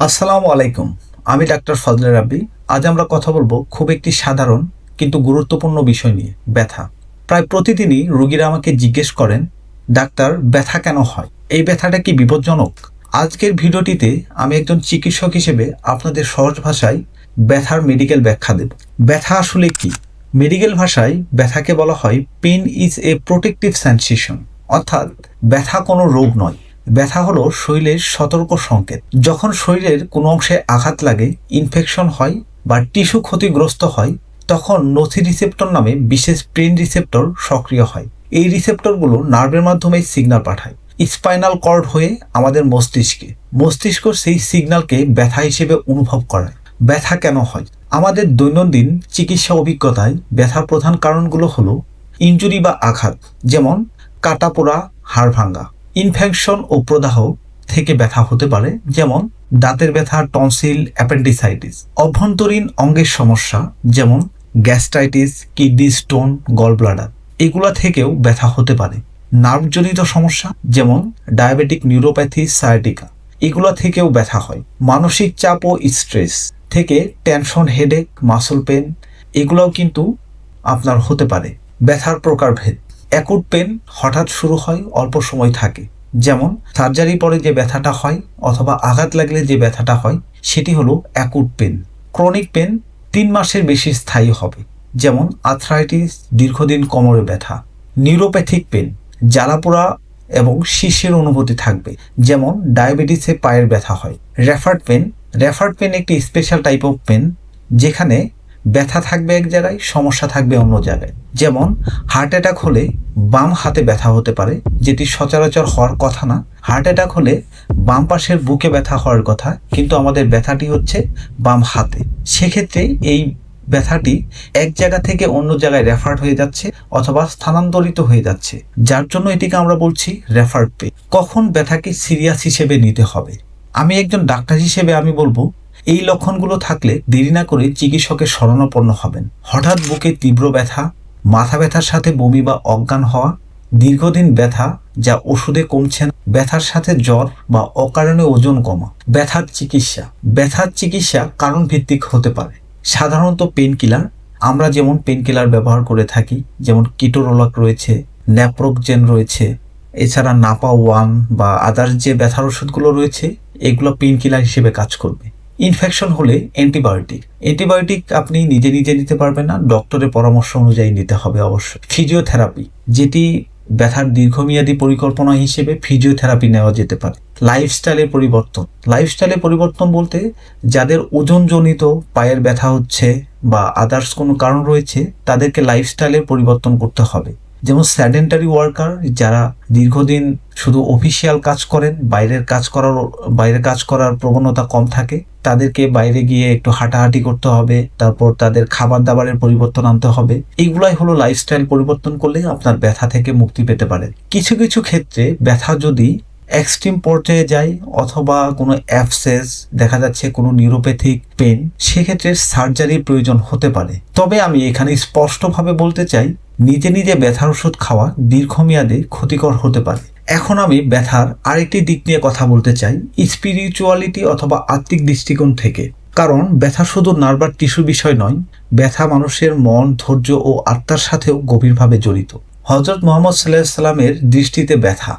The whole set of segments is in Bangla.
আসসালামু আলাইকুম। আমি ডাক্তার ফজলে রাব্বি। আজ আমরা কথা বলবো খুব একটি সাধারণ কিন্তু গুরুত্বপূর্ণ বিষয় নিয়ে, ব্যথা। প্রায় প্রতিদিনই রোগীরা আমাকে জিজ্ঞেস করেন, ডাক্তার ব্যথা কেন হয়? এই ব্যথাটা কি বিপজ্জনক? আজকের ভিডিওটিতে আমি একজন চিকিৎসক হিসেবে আপনাদের সহজ ভাষায় ব্যথার মেডিকেল ব্যাখ্যা দেব। ব্যথা আসলে কি? মেডিকেল ভাষায় ব্যথাকে বলা হয় pain is a protective sensation, অর্থাৎ ব্যথা কোনো রোগ নয়। ব্যথা হলো শরীরের সতর্ক সংকেত। যখন শরীরের কোনো অংশে আঘাত লাগে, ইনফেকশন হয় বা টিস্যু ক্ষতিগ্রস্ত হয়, তখন নথি রিসেপ্টর নামে বিশেষ পেন রিসেপ্টর সক্রিয় হয়। এই রিসেপ্টরগুলো নার্ভের মাধ্যমে সিগন্যাল পাঠায় স্পাইনাল কর্ড হয়ে আমাদের মস্তিষ্কে। মস্তিষ্ক সেই সিগন্যালকে ব্যথা হিসেবে অনুভব করায়। ব্যথা কেন হয়? আমাদের দৈনন্দিন চিকিৎসা অভিজ্ঞতায় ব্যথার প্রধান কারণগুলো হলো ইনজুরি বা আঘাত, যেমন কাটা পোড়া, হাড় ভাঙ্গা। ইনফেকশন ও প্রদাহ থেকে ব্যথা হতে পারে, যেমন দাঁতের ব্যথা, টনসিল, অ্যাপেন্ডিসাইটিস। অভ্যন্তরীণ অঙ্গের সমস্যা, যেমন gastritis, kidney stone, gall bladder, এগুলা থেকেও ব্যথা হতে পারে। নার্ভজনিত সমস্যা, যেমন ডায়াবেটিক নিউরোপ্যাথি, সায়াটিকা, এগুলা থেকেও ব্যথা হয়। মানসিক চাপ ও স্ট্রেস থেকে টেনশন, হেডেক, মাসল পেন, এগুলাও কিন্তু আপনার হতে পারে। ব্যথার প্রকারভেদ। অ্যাকুট পেন হঠাৎ শুরু হয়, অল্প সময় থাকে, যেমন সার্জারি পরে যে ব্যথাটা হয় অথবা আঘাত লাগলে যে ব্যথাটা হয়, সেটি হলো অ্যাকুট পেন। ক্রনিক পেন 3 মাসের বেশি স্থায়ী হবে, যেমন আর্থ্রাইটিস, দীর্ঘদিন কোমরে ব্যথা। নিউরোপ্যাথিক পেন জ্বালাপোড়া এবং শীর্ষের অনুভূতি থাকবে, যেমন ডায়াবেটিসে পায়ের ব্যথা হয়। রেফার্ড পেন একটি স্পেশাল টাইপ অফ পেন, যেখানে ব্যথা থাকবে এক জায়গায়, সমস্যা থাকবে অন্য জায়গায়। যেমন হার্ট অ্যাটাক হলে বাম হাতে ব্যথা হতে পারে, যেটি সচরাচর হওয়ার কথা না। হার্ট অ্যাটাক হলে বাম পাশের বুকে ব্যথা হওয়ার কথা, কিন্তু আমাদের ব্যথাটি হচ্ছে বাম হাতে। সেক্ষেত্রে এই ব্যথাটি এক জায়গা থেকে অন্য জায়গায় রেফার্ড হয়ে যাচ্ছে অথবা স্থানান্তরিত হয়ে যাচ্ছে, যার জন্য এটিকে আমরা বলছি রেফার্ড পেন। কখন ব্যথাকে সিরিয়াস হিসেবে নিতে হবে? আমি একজন ডাক্তার হিসেবে আমি বলবো, এই লক্ষণগুলো থাকলে দেরি না করে চিকিৎসকের শরণাপন্ন হবেন। হঠাৎ বুকে তীব্র ব্যথা, মাথা ব্যথার সাথে বমি বা অজ্ঞান হওয়া, দীর্ঘদিন ব্যথা যা ওষুধে কমছে না, ব্যথার সাথে জ্বর বা অকারণে ওজন কমা। ব্যথার চিকিৎসা কারণ ভিত্তিক হতে পারে। সাধারণত পেন কিলার, আমরা যেমন পেন কিলার ব্যবহার করে থাকি, যেমন কিটোরোলাক রয়েছে, ন্যাপ্রোকজেন রয়েছে, এছাড়া নাপা ওয়ান বা আদার্স যে ব্যথার ওষুধগুলো রয়েছে, এগুলো পেন কিলার হিসেবে কাজ করবে। ইনফেকশন হলে অ্যান্টিবায়োটিক আপনি নিজে নিজে নিতে পারবেন না, ডক্টরের পরামর্শ অনুযায়ী নিতে হবে অবশ্যই। ফিজিওথেরাপি, যেটি ব্যথার দীর্ঘমেয়াদী পরিকল্পনা হিসেবে ফিজিওথেরাপি নেওয়া যেতে পারে। লাইফস্টাইলের পরিবর্তন বলতে, যাদের ওজনজনিত পায়ের ব্যথা হচ্ছে বা আদার্স কোনো কারণ রয়েছে, তাদেরকে লাইফস্টাইলের পরিবর্তন করতে হবে। যেমন স্যাডেন্টারি ওয়ার্কার, যারা দীর্ঘদিন শুধু অফিসিয়াল কাজ করেন, বাইরে কাজ করার প্রবণতা কম থাকে, তাদেরকে বাইরে গিয়ে একটু হাঁটাহাঁটি করতে হবে। তারপর তাদের খাবার দাবারের পরিবর্তন আনতে হবে। এইগুলাই হলো লাইফস্টাইল পরিবর্তন করলে আপনার ব্যথা থেকে মুক্তি পেতে পারেন। কিছু কিছু ক্ষেত্রে ব্যথা যদি এক্সট্রিম পর্যায়ে যায় অথবা কোনো অ্যাবসেস দেখা যাচ্ছে, কোনো নিউরোপ্যাথিক পেন, সেক্ষেত্রে সার্জারির প্রয়োজন হতে পারে। তবে আমি এখানে স্পষ্টভাবে বলতে চাই, নিজে নিজে ব্যথার ওষুধ খাওয়া দীর্ঘমেয়াদে ক্ষতিকর হতে পারে। এখন আমি ব্যথার আরেকটি দিক নিয়ে কথা বলতে চাই, স্পিরিচুয়ালিটি অথবা আত্মিক দৃষ্টিকোণ থেকে। কারণ ব্যথা শুধু নার্ভার টিস্যু বিষয় নয়, ব্যথা মানুষের মন, ধৈর্য ও আত্মার সাথেও গভীরভাবে জড়িত। হযরত মুহাম্মদ সাল্লাল্লাহু আলাইহি সাল্লামের দৃষ্টিতে ব্যথা,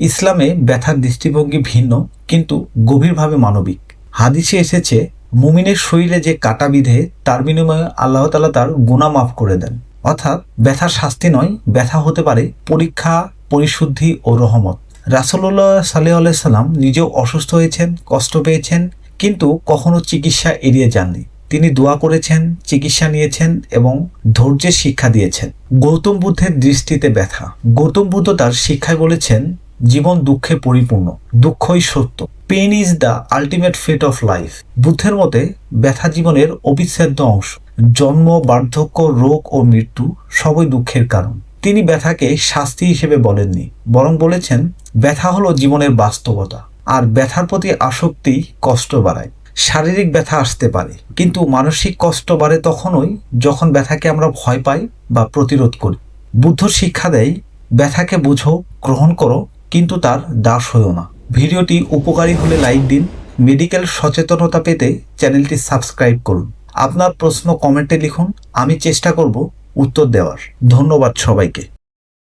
ইসলামে ব্যথার দৃষ্টিভঙ্গি ভিন্ন কিন্তু গভীরভাবে মানবিক। হাদিসে এসেছে, মুমিনের শরীরে যে কাটা বিধে, তার বিনিময়ে আল্লাহ তাআলা তার গুনাহ মাফ করে দেন। অর্থাৎ ব্যথা শাস্তি নয়, ব্যথা হতে পারে পরীক্ষা, পরিশুদ্ধি ও রহমত। রাসূলুল্লাহ সাল্লাল্লাহু আলাইহি সাল্লাম নিজেও অসুস্থ হয়েছেন, কষ্ট পেয়েছেন, কিন্তু কখনো চিকিৎসা এড়িয়ে যাননি। তিনি দোয়া করেছেন, চিকিৎসা নিয়েছেন এবং ধৈর্যের শিক্ষা দিয়েছেন। গৌতম বুদ্ধের দৃষ্টিতে ব্যথা, গৌতম বুদ্ধ তার শিক্ষায় বলেছেন, জীবন দুঃখে পরিপূর্ণ, দুঃখই সত্য। Pain is the ultimate fate of life. বুদ্ধের মতে ব্যথা জীবনের অবিচ্ছেদ্য অংশ। জন্ম, বার্ধক্য, রোগ ও মৃত্যু সবই দুঃখের কারণ। তিনি ব্যথাকে শাস্তি হিসেবে বলেননি, বরং বলেছেন, ব্যথা হলো জীবনের বাস্তবতা, আর ব্যথার প্রতি আসক্তি কষ্ট বাড়ায়। শারীরিক ব্যথা আসতে পারে, কিন্তু মানসিক কষ্ট বাড়ে তখনই যখন ব্যথাকে আমরা ভয় পাই বা প্রতিরোধ করি। বুদ্ধ শিক্ষা দেয়, ব্যথাকে বুঝো, গ্রহণ করো, কিন্তু তার দাস হইও না। ভিডিওটি উপকারী হলে লাইক দিন মেডিকেল সচেতনতা পেতে চ্যানেলটি সাবস্ক্রাইব করুন। আপনার প্রশ্ন কমেন্টে লিখুন, আমি চেষ্টা করব উত্তর দেওয়ার। ধন্যবাদ সবাইকে।